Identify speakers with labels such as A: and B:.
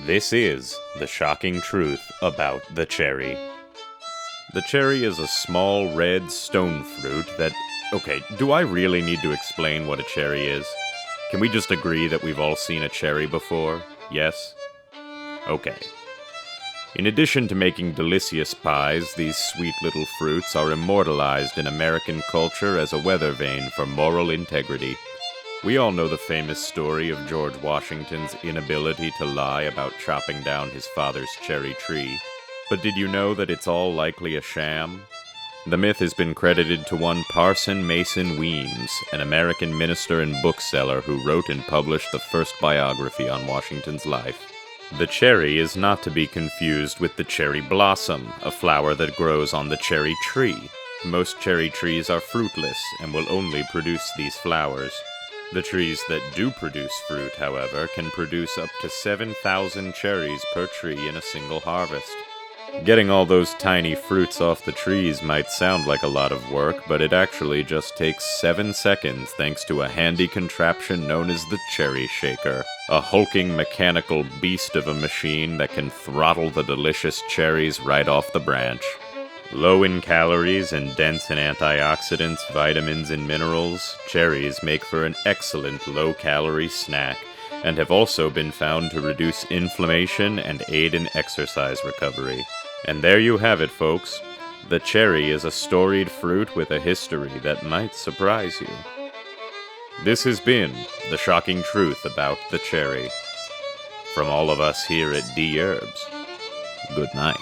A: This is the shocking truth about the cherry. The cherry is a small red stone fruit that... Okay, do I really need to explain what a cherry is? Can we just agree that we've all seen a cherry before? Yes? Okay. In addition to making delicious pies, these sweet little fruits are immortalized in American culture as a weather vane for moral integrity. We all know the famous story of George Washington's inability to lie about chopping down his father's cherry tree. But did you know that it's all likely a sham? The myth has been credited to one Parson Mason Weems, an American minister and bookseller who wrote and published the first biography on Washington's life. The cherry is not to be confused with the cherry blossom, a flower that grows on the cherry tree. Most cherry trees are fruitless and will only produce these flowers. The trees that do produce fruit, however, can produce up to 7,000 cherries per tree in a single harvest. Getting all those tiny fruits off the trees might sound like a lot of work, but it actually just takes 7 seconds thanks to a handy contraption known as the cherry shaker, a hulking mechanical beast of a machine that can throttle the delicious cherries right off the branch. Low in calories and dense in antioxidants, vitamins, and minerals, cherries make for an excellent low-calorie snack, and have also been found to reduce inflammation and aid in exercise recovery. And there you have it, folks. The cherry is a storied fruit with a history that might surprise you. This has been the shocking truth about the cherry. From all of us here at Dherbs, good night.